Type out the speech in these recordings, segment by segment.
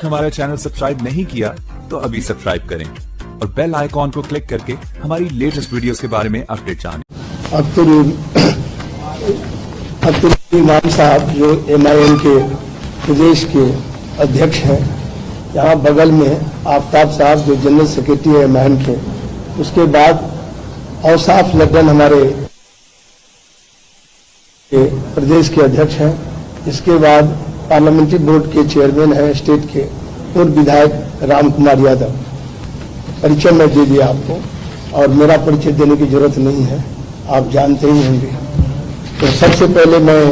तक हमारा channel subscribe नहीं किया तो अभी सब्सक्राइब करें और बेल आइकॉन को क्लिक करके हमारी लेटेस्ट वीडियोस के बारे में अपडेट जानें। अब्दुल इमाम साहब जो MIM के प्रदेश के अध्यक्ष हैं, यहाँ बगल में आफ्ताब साहब जो जनरल सेक्रेटरी है MIM के, उसके बाद औसाफ लड्डन हमारे प्रदेश के अध्यक्ष हैं, इसके बाद पार्लियामेंट्री बोर्ड के चेयरमैन हैं स्टेट के, और विधायक राम कुमार यादव। परिचय मैं दे दिया आपको और मेरा परिचय देने की जरूरत नहीं है, आप जानते ही होंगे। तो सबसे पहले मैं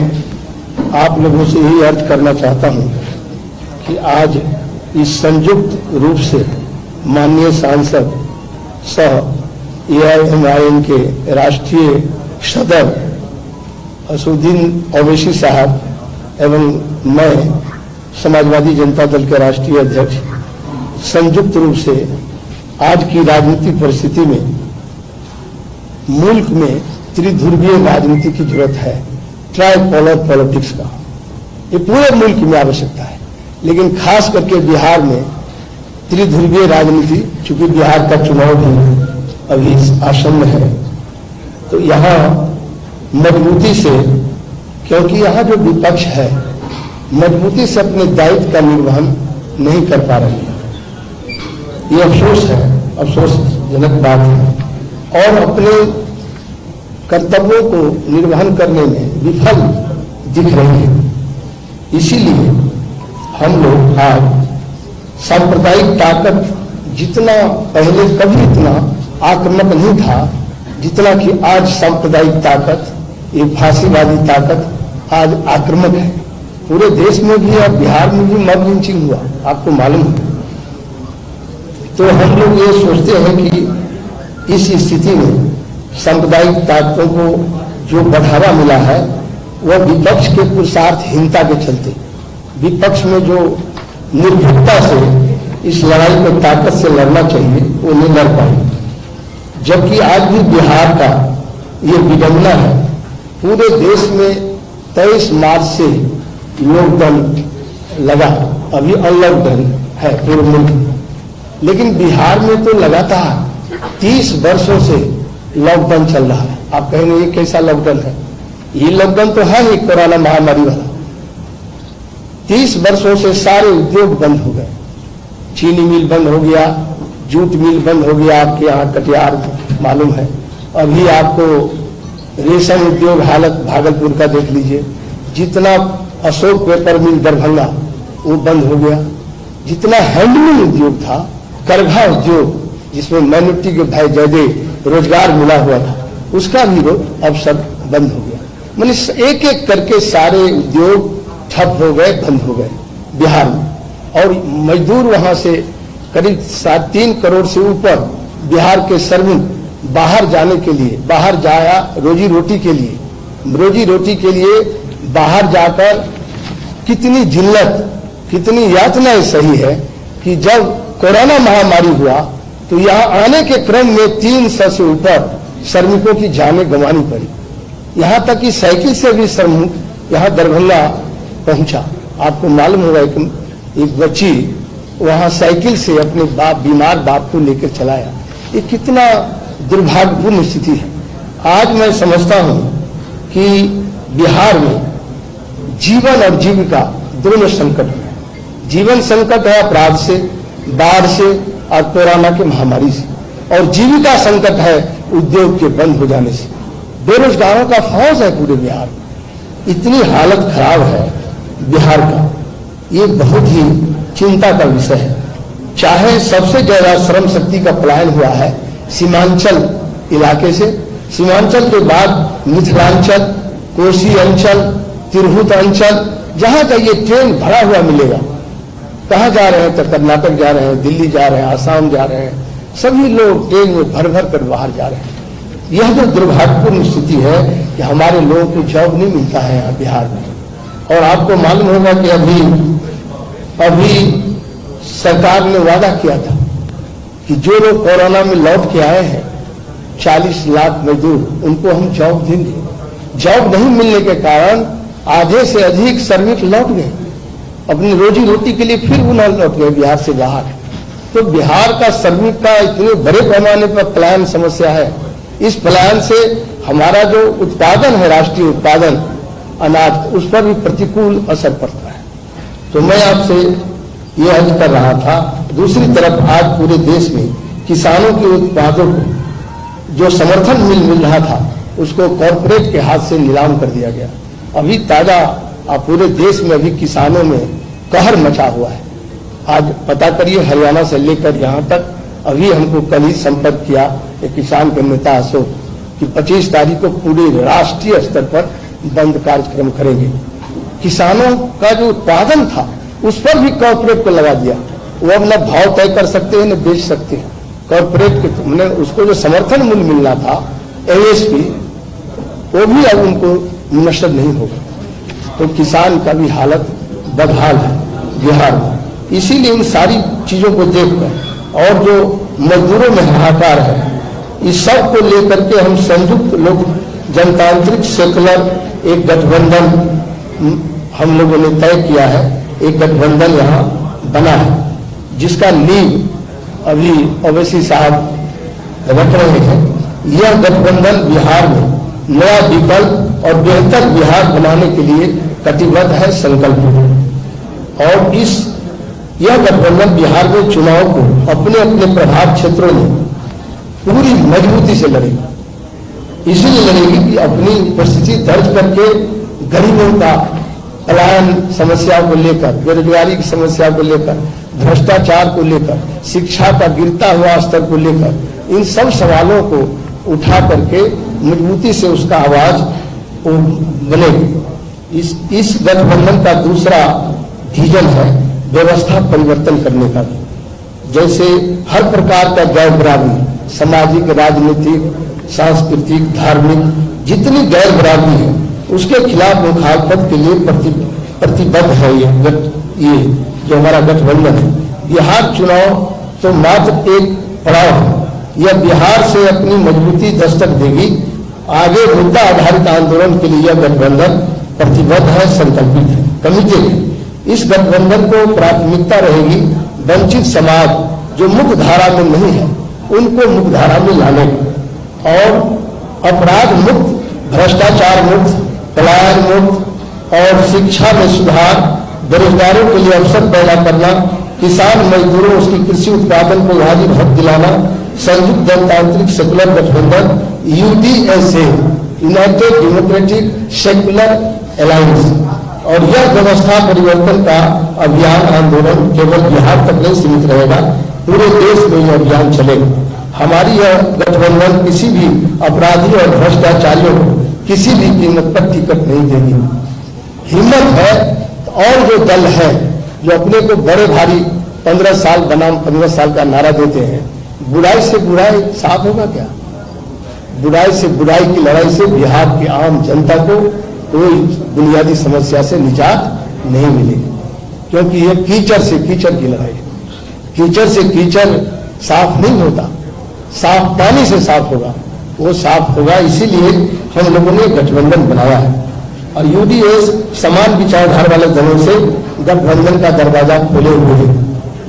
आप लोगों से यही अर्ज करना चाहता हूं कि आज इस संयुक्त रूप से माननीय सांसद सह AIMIM के राष्ट्रीय सदर असुद्दीन ओवैसी साहब एवं मैं समाजवादी जनता दल के राष्ट्रीय अध्यक्ष संयुक्त रूप से आज की राजनीतिक परिस्थिति में मुल्क में त्रिध्रुवीय राजनीति की जरूरत है, ट्राइपोलर पॉलिटिक्स का। ये पूरे मुल्क में आवश्यकता है, लेकिन खास करके बिहार में त्रिध्रुवीय राजनीति, चूंकि बिहार का चुनाव भी अभी आसन्न है, तो यहाँ मजबूती से, क्योंकि यहाँ जो विपक्ष है मजबूती से अपने दायित्व का निर्वहन नहीं कर पा रही है, ये अफसोस है, अफसोसजनक बात है, और अपने कर्तव्यों को निर्वहन करने में विफल दिख रही है। इसीलिए हम लोग आज सांप्रदायिक ताकत, जितना पहले कभी इतना आक्रामक नहीं था जितना कि आज सांप्रदायिक ताकत, ये फांसीवादी ताकत आज आक्रामक है। पूरे देश में भी और बिहार में भी मॉब लिंचिंग हुआ, आपको मालूम है। तो हम लोग ये सोचते हैं कि इस स्थिति में सांप्रदायिक ताकतों को जो बढ़ावा मिला है वह विपक्ष के पुरुषार्थहीनता के चलते, विपक्ष में जो निर्भीकता से इस लड़ाई को ताकत से लड़ना चाहिए वो नहीं लड़ पाए। जबकि आज भी बिहार का ये विडंबना है, पूरे देश में 23 मार्च से लॉकडाउन लगा, अभी अनलॉकडाउन है पूरे मुल्क में, लेकिन बिहार में तो लगातार 30 वर्षों से लॉकडाउन चल रहा है। आप कहेंगे ये कैसा लॉकडाउन है? ये लॉकडाउन तो है ही कोरोना महामारी वाला। 30 वर्षों से सारे उद्योग बंद हो गए, चीनी मिल बंद हो गया, जूट मिल बंद हो गया, आपके यहाँ कटिहार मालूम है। अभी आपको रेशम उद्योग हालत भागलपुर का देख लीजिए, जितना अशोक पेपर मिल दरभंगा वो बंद हो गया, जितना हैंडलूम उद्योग था, करघा उद्योग जिसमें माइनॉरिटी के भाई ज्यादा रोजगार मिला हुआ था, उसका भी अब सब बंद हो गया। मतलब एक एक करके सारे उद्योग ठप हो गए, बंद हो गए बिहार में, और मजदूर वहां से करीब 3 करोड़ से ऊपर बिहार के श्रमिक बाहर जाने के लिए, बाहर जाया रोजी रोटी के लिए बाहर जाकर कितनी जिल्लत, कितनी यातनाएं सही है कि जब कोरोना महामारी हुआ तो यहाँ आने के क्रम में 300 से ऊपर श्रमिकों की जानें गंवानी पड़ी। यहाँ तक कि साइकिल से भी श्रमिक यहाँ दरभंगा पहुंचा। आपको मालूम होगा एक बच्ची वहां साइकिल से अपने बीमार बाप को लेकर चलाया। ये कितना दुर्भाग्यपूर्ण स्थिति है। आज मैं समझता हूं कि बिहार में जीवन और जीविका दोनों संकट है। जीवन संकट है अपराध से, बाढ़ से और कोरोना की महामारी से, और जीविका संकट है उद्योग के बंद हो जाने से। बेरोजगारों का फौज है पूरे बिहार में, इतनी हालत खराब है बिहार का, ये बहुत ही चिंता का विषय है। चाहे सबसे ज्यादा श्रम शक्ति का पलायन हुआ है सीमांचल इलाके से, सीमांचल के बाद मिथिलांचल, कोसी अंचल, तिरहुत अंचल, जहां का ये ट्रेन भरा हुआ मिलेगा। कहाँ जा रहे हैं? तो कर्नाटक जा रहे हैं, दिल्ली जा रहे हैं, आसाम जा रहे हैं, सभी लोग ट्रेन में भर भर कर बाहर जा रहे हैं। यह जो दुर्भाग्यपूर्ण स्थिति है कि हमारे लोगों को जॉब नहीं मिलता है यहाँ बिहार में। और आपको मालूम होगा कि अभी सरकार ने वादा किया था कि जो लोग कोरोना में लौट के आए हैं 40 लाख मजदूर, उनको हम जॉब देंगे। जॉब नहीं मिलने के कारण आधे से अधिक श्रमिक लौट गए। अपनी रोजी रोटी के लिए फिर उन्होंने लौट गए बिहार से बाहर। तो बिहार का श्रमिक का इतने बड़े पैमाने पर पलायन समस्या है। इस पलायन से हमारा जो उत्पादन है, राष्ट्रीय उत्पादन अनाज, उस पर भी प्रतिकूल असर पड़ता है। तो मैं आपसे ये अर्ज कर रहा था। दूसरी तरफ आज पूरे देश में किसानों के उत्पादों को जो समर्थन मिल रहा था, उसको कॉरपोरेट के हाथ से नीलाम कर दिया गया। अभी ताजा पूरे देश में अभी किसानों में कहर मचा हुआ है। आज पता करिए, हरियाणा से लेकर यहाँ तक अभी हमको कल ही संपर्क किया एक किसान के नेता अशोक कि 25 तारीख को पूरे राष्ट्रीय स्तर पर बंद कार्यक्रम करेंगे। किसानों का जो उत्पादन था उस पर भी कॉर्पोरेट को लगा दिया। वो अब न भाव तय कर सकते हैं न बेच सकते हैं। कॉर्पोरेट के तुमने उसको जो समर्थन मूल्य मिलना था MSP, वो भी अब उनको नष्ट नहीं होगा। तो किसान का भी हालत बदहाल है बिहार में। इसीलिए इन सारी चीजों को देखकर और जो मजदूरों में हाहाकार है, इस सब को लेकर के हम संयुक्त लोक जनतांत्रिक सेकुलर एक गठबंधन हम लोगों ने तय किया है। एक गठबंधन यहाँ बना है जिसका नींव अभी ओवैसी साहब रख रहे हैं। यह गठबंधन बिहार में नया विकल्प और बेहतर बिहार बनाने के लिए कटिबद्ध है, संकल्पित है। और यह गठबंधन बिहार में चुनाव को अपने अपने प्रभाव क्षेत्रों में पूरी मजबूती से लड़ेगी। इसलिए लड़ेगी कि अपनी उपस्थिति दर्ज करके गरीबों का पलायन समस्याओं को लेकर, बेरोजगारी की समस्या को लेकर, भ्रष्टाचार को लेकर, शिक्षा का गिरता हुआ स्तर को लेकर, इन सब सवालों को उठा करके मजबूती से उसका आवाज बनेगी। इस गठबंधन का दूसरा विजन है व्यवस्था परिवर्तन करने का। जैसे हर प्रकार का गैर बराबरी, सामाजिक, राजनीतिक, सांस्कृतिक, धार्मिक जितनी गैर बराबरी है उसके खिलाफ मुखालफत के लिए प्रतिबद्ध है ये जो हमारा गठबंधन है। बिहार चुनाव तो मात्र एक पड़ाव है। यह बिहार से अपनी मजबूती दस्तक देगी। आगे मुद्दा आधारित आंदोलन के लिए यह गठबंधन प्रतिबद्ध है, संकल्पित है, कमिटेड है। इस गठबंधन को प्राथमिकता रहेगी वंचित समाज जो मुख्य धारा में नहीं है उनको मुख्य धारा में लाने और अपराध मुक्त, भ्रष्टाचार मुक्त, पलायन मुक्त और शिक्षा में सुधार, बेरोजगारों के लिए अवसर पैदा करना, किसान मजदूरों उसकी कृषि उत्पादन को वाजिब हक दिलाना। संयुक्त जनतांत्रिक सेकुलर गठबंधन UDSA, United democratic secular alliance, और यह व्यवस्था परिवर्तन का अभियान आंदोलन केवल बिहार तक नहीं सीमित रहेगा, पूरे देश में यह अभियान चलेगा। हमारी यह गठबंधन किसी भी अपराधी और भ्रष्टाचारियों को किसी भी कीमत पर टिकट नहीं देगी। हिम्मत है और जो दल है जो अपने को बड़े भारी 15 साल बनाम 15 साल का नारा देते हैं, बुराई से बुराई साफ होगा क्या? बुराई से बुराई की लड़ाई से बिहार की आम जनता को कोई बुनियादी समस्या से निजात नहीं मिलेगी, क्योंकि यह कीचड़ से कीचड़ की लड़ाई है। कीचड़ से कीचड़ साफ नहीं होता, साफ पानी से साफ होगा, वो साफ होगा। इसीलिए हम लोगों ने गठबंधन बनाया है और UDS समान विचारधारा वाले दलों से गठबंधन का दरवाजा खोले हुए है,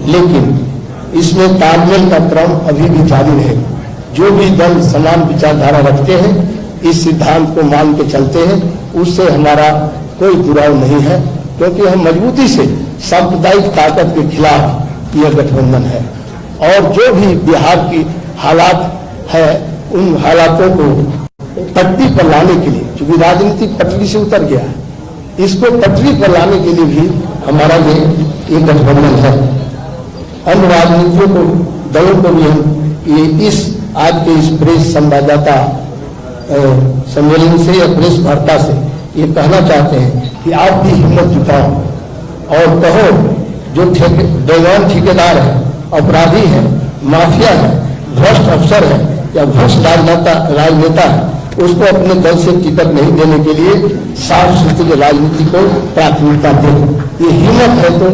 लेकिन इसमें तालमेल का क्रम अभी भी जारी रहेगा। जो भी दल समान विचारधारा रखते हैं, इस सिद्धांत को मान के चलते हैं, उससे हमारा कोई जुड़ाव नहीं है, क्योंकि हम मजबूती से सांप्रदायिक ताकत के खिलाफ यह गठबंधन है। और जो भी बिहार की हालात है उन हालातों को पटरी पर लाने के लिए, क्योंकि राजनीति पटरी से उतर गया है, इसको पटरी पर लाने के लिए भी हमारा ये गठबंधन है। अन्य राजनीतियों को, दलों को भी हम इस आज के इस प्रेस संवाददाता सम्मेलन से या प्रेस वार्ता से ये कहना चाहते हैं कि आप भी हिम्मत जुटाओ और कहो जो बेईमान ठेकेदार है, अपराधी है, माफिया है, भ्रष्ट अफसर है या भ्रष्ट राजनेता है, उसको अपने दल से टिकट नहीं देने के लिए साफ सुथरी राजनीति को प्राथमिकता दे। ये हिम्मत है तो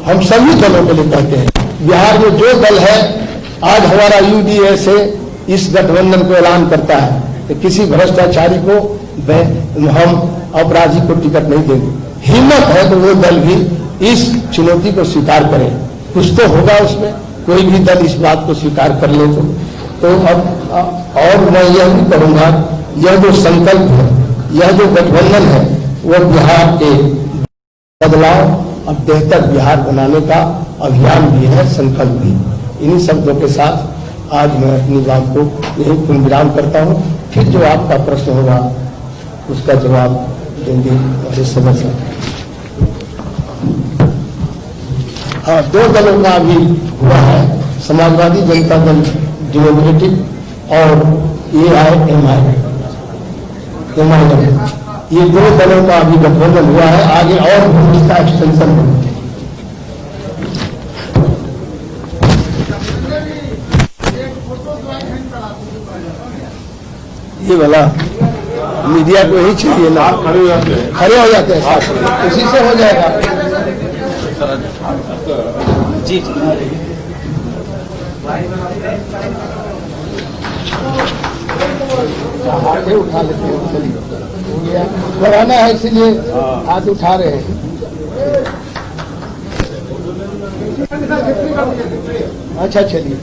हम सभी दलों के लिए कहते हैं। बिहार में जो दल है, आज हमारा UDSA इस गठबंधन को ऐलान करता है कि किसी भ्रष्टाचारी को हम अपराधी को टिकट नहीं देंगे। हिम्मत है तो वो दल भी इस चुनौती को स्वीकार करें। कुछ तो होगा उसमें, कोई भी दल इस बात को स्वीकार कर ले तो अब और मैं यह भी करूंगा, यह जो संकल्प है, यह जो गठबंधन है, वह बिहार के बदलाव और बेहतर बिहार बनाने का अभियान भी है, संकल्प भी। इन्हीं शब्दों के साथ आज मैं अपनी बात को यही पूर्णविराम करता हूँ। फिर जो आपका प्रश्न होगा उसका जवाब देंगे हमारे सदस्य। हाँ, दो दलों का अभी हुआ है, समाजवादी जनता दल डेमोक्रेटिक और AIMI, ये दो दलों का अभी गठबंधन हुआ है। आगे और भी इसका एक्सटेंशन होगा। ये वाला मीडिया को ही चाहिए ना, खड़े हो जाते हैं साथ, उसी से हो जाएगा। जी हाथ उठा लेते हैं, चलिए बढ़ाना है इसीलिए हाथ उठा रहे हैं। अच्छा चलिए,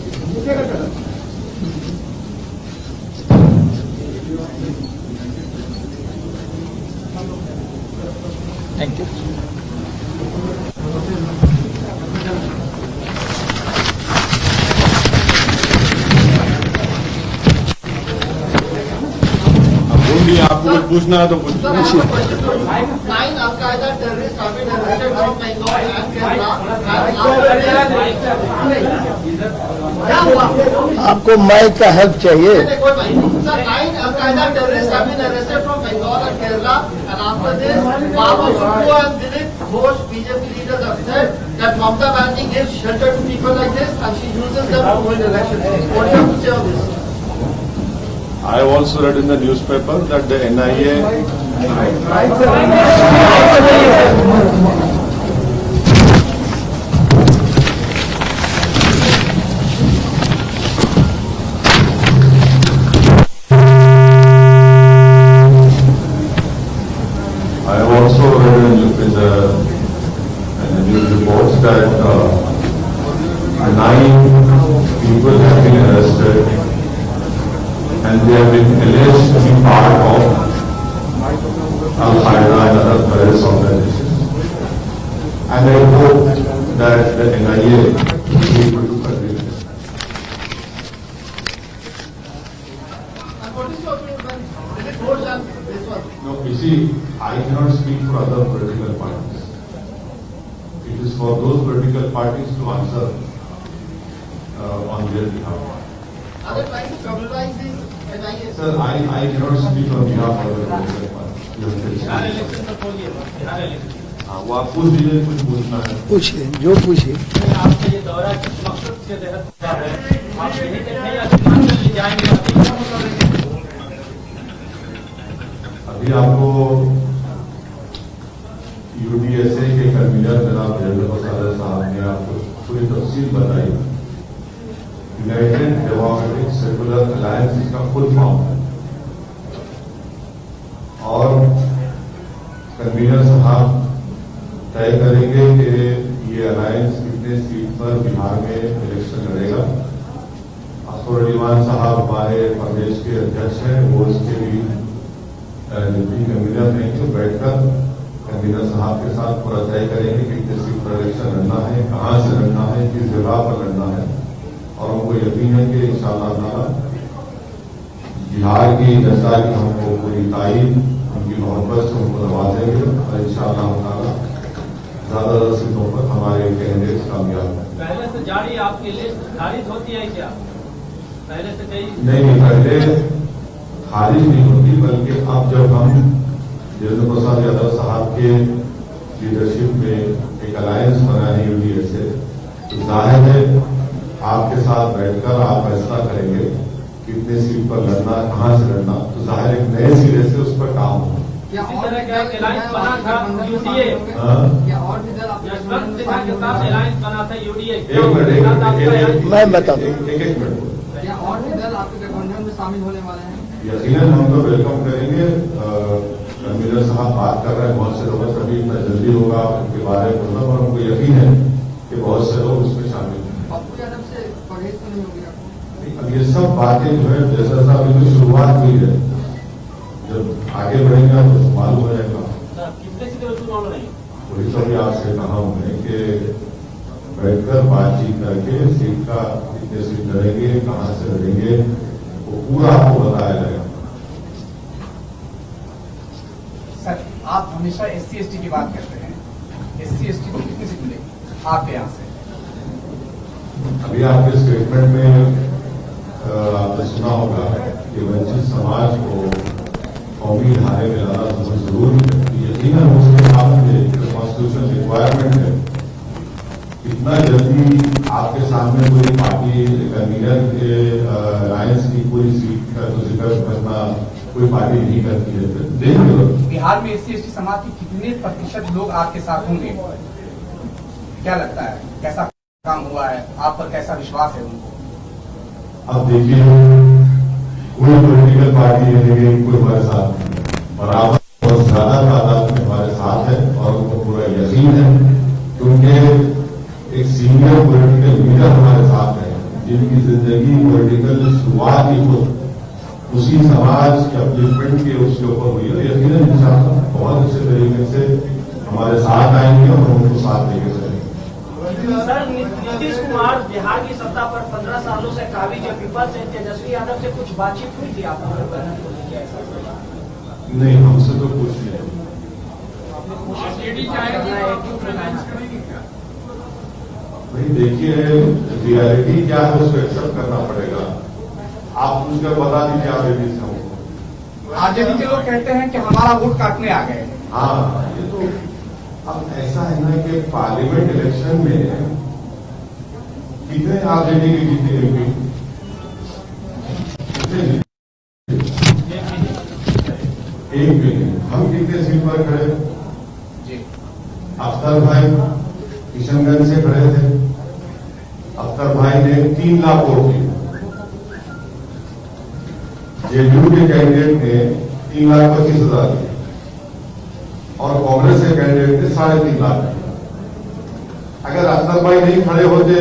थैंक यू। आपको कुछ पूछना है तो पूछिए। आपको माइक का हेल्प चाहिए। BJP leaders have said that Mamata Banerjee gives shelter to people like this and she uses them to win elections. What do you have to say on this? I have also read in the newspaper that the NIA news reports that 9 people have been arrested and they have been alleged to be part of Al-Qaeda and other terrorist organizations. And I hope that the NIA will be able to convict them. And what is your opinion? Is it more than this one? No, you see, I cannot speak for other political parties. It is for those political parties to answer on their behalf. Are they trying to criminalize this NIA? Sir, I cannot speak on behalf of the political parties. वो आप पूछ लीजिए, कुछ पूछना है पूछिए, जो पूछिए। आपका ये दौरा किस मकसद के तहत हुआ है? आप यहीं पे थे या हिमाचल जाएंगे? अभी आपको UDSA के कन्वीनर जनाब वीरेंद्र प्रसाद साहब ने आपको पूरी तफसील बताई। यूनाइटेड डेमोक्रेटिक सेकुलर अलायंस इसका फुल फॉर्म है और कन्वीनर साहब तय करेंगे कि ये अलायंस कितने सीट पर बिहार में इलेक्शन लड़ेगा। असफर अलीमान साहब हमारे प्रदेश के अध्यक्ष हैं, वो इसके भी डिप्टी कन्वीनर नहीं तो बैठकर कन्वीनर साहब के साथ पूरा तय करेंगे कि कितने सीट पर इलेक्शन लड़ना है, कहां से लड़ना है, किस जगह पर लड़ना है। और हमको यकीन है कि इंशाअल्लाह ताला बिहार की जनता की हमको पूरी तारीफ, उनकी मोहब्बत से उनको नवाजेंगे और इंशाअल्लाह ताला ज्यादा सीटों पर हमारे कैंडिडेट कामयाब हैं। पहले से जारी आपकी लिस्ट खारिज होती है क्या? पहले से कई नहीं, पहले खारिज नहीं होती, बल्कि अब जब हम वीरेंद्र प्रसाद यादव साहब के लीडरशिप में एक अलायंस बना है UDSA, तो जाहिर है आपके साथ बैठकर आप फैसला करेंगे कितने सीट पर लड़ना, कहां से लड़ना, तो जाहिर एक नए सिरे से उस पर काम हो। इसी तरह का एक अलायंस बना था UDA, या और भी दल आप यशवंत सिन्हा के साथ अलायंस बना था UDA। मैं बता दूं, एक मिनट, या और भी दल आपके गठबंधन में शामिल होने वाले हैं? यकीनन हम तो वेलकम करेंगे। कन्वीनर साहब बात कर रहे हैं बहुत से लोगों से, अभी इतना जल्दी होगा उनके बारे में बोलना, पर हमको यकीन है कि बहुत से लोग उसमें शामिल हैं। पप्पू यादव से परहेज तो नहीं होगी आपको? अब ये सब बातें जो है जैसा साहब अभी शुरुआत हुई है, जब आगे बढ़ेंगे तो मालूम हो जाएगा। कितने सीटें वसूल मामला नहीं? वही तो भी आपसे कहा हमने कि बैठकर बातचीत करके सीट का कितने सीट लड़ेंगे, कहां से लड़ेंगे, वो पूरा आपको बताया जाएगा। सर, आप हमेशा SC/ST की बात करते हैं, SC/ST को कितनी सीट मिलेगी आपके यहाँ से? अभी आपके स्टेटमेंट में आपने सुना होगा कि वंचित समाज को कौमी धारे में लाना बहुत जरूरी है। यकीनन उसके सामने जो कॉन्स्टिट्यूशन रिक्वायरमेंट है, इतना जल्दी आपके सामने कोई पार्टी कन्वीनर के अलायंस की कोई सीट का तो जिक्र करना कोई पार्टी नहीं करती है, तो देखेंगे। बिहार में SC/ST समाज के कितने प्रतिशत लोग आपके साथ होंगे? क्या लगता है, कैसा काम हुआ है, आप पर कैसा विश्वास है उनको? अब देखिए, कोई पॉलिटिकल पार्टी है कोई हमारे साथ बराबर बहुत ज्यादा तादाद में हमारे साथ है और उनको पूरा यकीन है, क्योंकि एक सीनियर पॉलिटिकल लीडर हमारे साथ है जिनकी जिंदगी पॉलिटिकल शुरुआत ही हो उसी समाज के अपलिफ्टमेंट के उसके ऊपर हुई है। यकीनन इंशाअल्लाह बहुत अच्छे तरीके से हमारे साथ आएंगे और उनको साथ लेके चलेंगे। सर, नीतीश कुमार बिहार की सत्ता पर 15 सालों से काबिज है, विपक्ष से तेजस्वी यादव से कुछ बातचीत हुई थी आप लोगों नहीं, हमसे तो कुछ नहीं। भाई देखिए, रियलिटी क्या है उसको एक्सेप्ट करना पड़ेगा। आप पूछकर बता दीजिए आप AD से हमको। आरजेडी के लोग कहते हैं कि हमारा वोट काटने आ गए। हाँ, ये तो अब ऐसा है ना कि पार्लियामेंट इलेक्शन में कितने आरजेडी के जीते MP? एक भी नहीं। हम कितने सीट पर खड़े? अख्तर भाई किशनगंज से खड़े थे, अख्तर भाई ने 3 लाख वोट दिए। जेडीयू के कैंडिडेट ने 3,25,000 दिए और कांग्रेस के कैंडिडेट ने 3.5 लाख दिए। अगर अख्तर भाई नहीं खड़े होते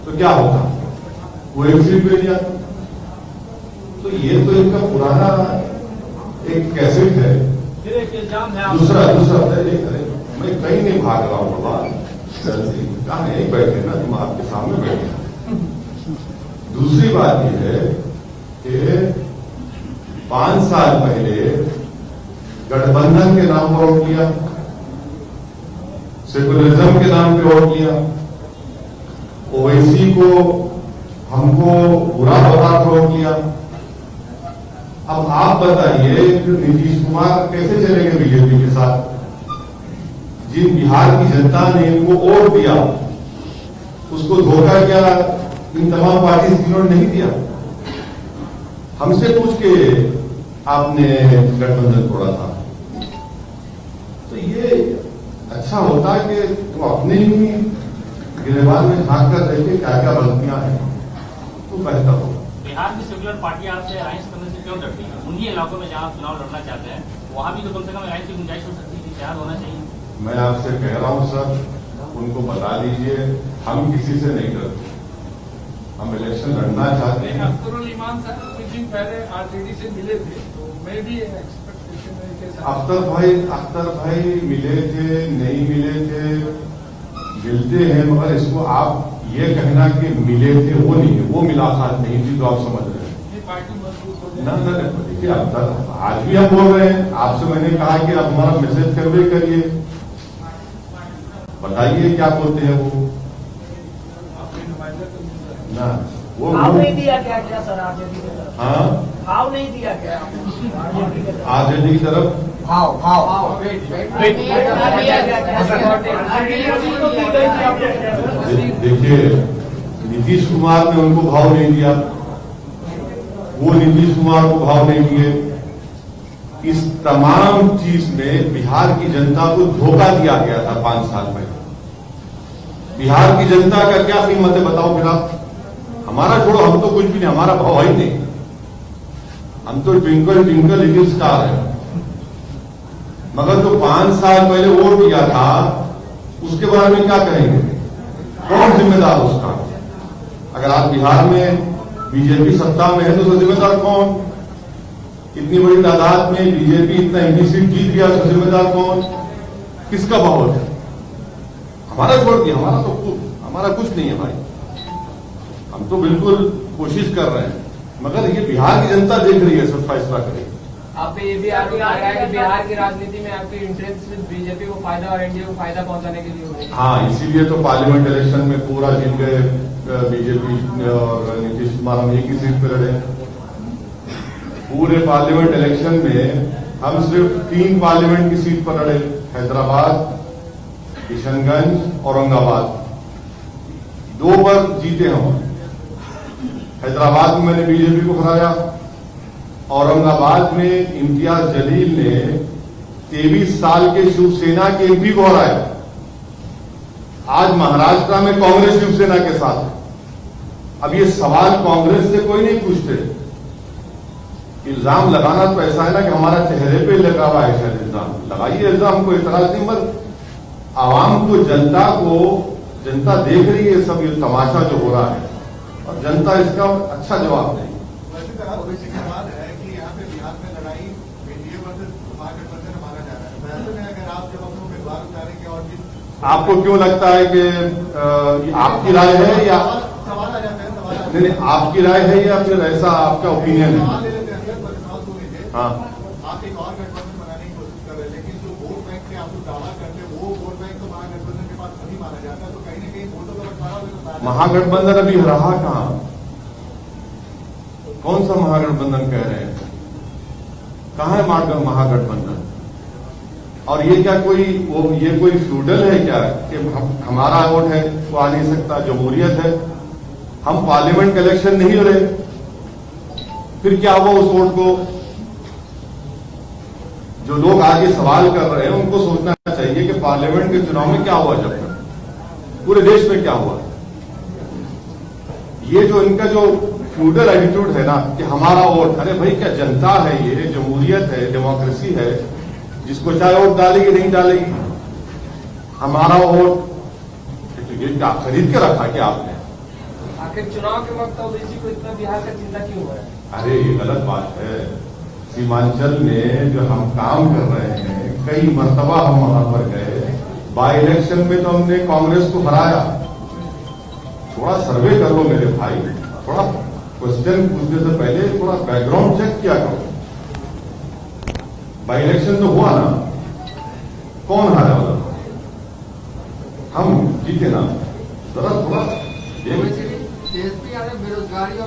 तो क्या होता? वो एक सीट पे नहीं आता। तो ये तो इनका पुराना एक कैसेट है। इल्जाम है दूसरा मैं कहीं नहीं भाग रहा हूँ बाबा, कहा नहीं बैठे ना, तुम आपके सामने बैठे। दूसरी बात यह है कि 5 साल पहले गठबंधन के नाम पर वोट किया, सेकुलरिज्म के नाम पे वोट किया, ओवैसी को हमको बुरा बता वोट किया। अब आप बताइए कि नीतीश कुमार कैसे चलेंगे बीजेपी के साथ? जिन बिहार की जनता ने इनको वोट दिया उसको धोखा क्या इन तमाम पार्टी जिन्होंने नहीं दिया? हमसे पूछ के आपने गठबंधन तोड़ा था। तो ये अच्छा होता कि तुम अपने ही गिरेबान में झांक कर देखे क्या क्या गलतियां हैं तो बेहतर हो। बिहार की सेक्युलर पार्टी आपसे अलायंस करने से क्यों डरती है? उन्हीं इलाकों में जहां चुनाव लड़ना चाहते हैं वहां भी तो कम से कम अलायंस की गुंजाइश हो सकती है, तैयार होना चाहिए। मैं आपसे कह रहा हूं सर, उनको बता दीजिए हम किसी से नहीं डरते, हम इलेक्शन लड़ना चाहते हैं। अख्तरुल ईमान साहब कुछ दिन पहले आरजेडी से मिले थे, तो मैं भी एक्सपेक्टेशन है कि अख्तर भाई मिले थे, नहीं मिले थे, मिलते हैं, मगर इसको आप ये कहना कि मिले थे वो नहीं है, वो मुलाकात नहीं थी, तो आप समझ रहे हैं। ये पार्टी मजबूत हो ना देखिए, आज भी हम बोल रहे हैं आपसे, मैंने कहा कि आप हमारा मैसेज कन्वे करिए, बताइए क्या बोलते हैं वो ना, वो भाव नहीं दिया क्या सर आरजेडी की तरफ? हाँ, भाव नहीं दिया क्या आरजेडी की तरफ? भाव देखिए, नीतीश कुमार ने उनको भाव नहीं दिया, वो नीतीश कुमार को भाव नहीं दिए। इस तमाम चीज में बिहार की जनता को धोखा दिया गया था 5 साल पहले। बिहार की जनता का क्या कीमत है बताओ फिर आप? हमारा छोड़ो, हम तो कुछ भी नहीं, हमारा भाव ही नहीं, हम तो ट्विंकल ट्विंकल लिटिल स्टार है। मगर जो 5 साल पहले वोट दिया था उसके बारे में क्या कहेंगे? कौन जिम्मेदार उसका? अगर आप बिहार में बीजेपी सत्ता में है तो उसका जिम्मेदार कौन? इतनी बड़ी तादाद में बीजेपी इतना एमपी सीट जीत गया, उसका जिम्मेदार कौन? किसका बहुत है? हमारा छोड़ दिया, हमारा कुछ नहीं है भाई। हम तो बिल्कुल कोशिश कर रहे हैं, मगर ये बिहार की जनता देख रही है, सब फैसला करेगी। आप ये भी आरोप लगा रहा है कि बिहार की राजनीति में आपकी इंटरेस्ट सिर्फ बीजेपी को फायदा और एनडीए को फायदा पहुंचाने के लिए हो रही है। हाँ, इसीलिए तो पार्लियामेंट इलेक्शन में पूरा जीत गए बीजेपी और नीतीश कुमार। हम एक ही सीट पे लड़े। पूरे पार्लियामेंट इलेक्शन में हम सिर्फ 3 पार्लियामेंट की सीट पर लड़े, हैदराबाद, किशनगंज, औरंगाबाद। 2 पर जीते हम। हैदराबाद में मैंने बीजेपी को हराया, औरंगाबाद में इम्तियाज जलील ने 23 साल के शिवसेना के एमपी को हराया। आज महाराष्ट्र में कांग्रेस शिवसेना के साथ है। अब ये सवाल कांग्रेस से कोई नहीं पूछते। इल्जाम लगाना तो ऐसा है ना कि हमारा चेहरे पे लगा हुआ है, शायद इल्जाम लगाइए, इल्जाम को इतराज नहीं, मगर आवाम को, जनता देख रही है सब ये तमाशा जो हो रहा है, और जनता इसका अच्छा जवाब देगी। आपको क्यों लगता है कि आपकी राय है या नहीं, आपकी राय है या फिर ऐसा आपका ओपिनियन है? हाँ, आप एक और गठबंधन बनाने की कोशिश कर रहे हैं, लेकिन जो वोट बैंक पे आप लोग दावा करते हैं वो वोट बैंक तो महागठबंधन के पास नहीं माना जाता, तो कहीं ना कहीं वोटों का बंटवारा होगा। महागठबंधन अभी रहा कहां? कौन सा महागठबंधन कह रहे हैं? कहां है महागठबंधन? और ये क्या ये कोई फ्यूडल है क्या कि हमारा वोट है वो आ नहीं सकता? जमहूरियत है। हम पार्लियामेंट का इलेक्शन नहीं लड़े, फिर क्या हुआ उस वोट को? जो लोग आगे सवाल कर रहे हैं उनको सोचना चाहिए कि पार्लियामेंट के चुनाव में क्या हुआ, जब तक पूरे देश में क्या हुआ। ये जो इनका जो फ्यूडल एटीट्यूड है ना कि हमारा वोट, अरे भाई क्या जनता है, ये जमहूरियत है, डेमोक्रेसी है, जिसको चाहे वोट डालेगी नहीं डालेगी, हमारा वोट। ये क्या खरीद के रखा क्या आपने? आखिर चुनाव के वक्त ओबीसी को इतना बिहार का चिंता क्यों हो रहा है? अरे ये गलत बात है। सीमांचल में जो हम काम कर रहे हैं, कई मर्तबा हम वहां पर गए, बाई इलेक्शन में तो हमने कांग्रेस को हराया। थोड़ा सर्वे कर लो मेरे भाई, थोड़ा क्वेश्चन पूछने से पहले थोड़ा बैकग्राउंड चेक किया करो। बाई इलेक्शन तो हुआ ना, कौन हारा वाला? हम जीते ना। जरा थोड़ा तेजस्वी यादव बेरोजगारी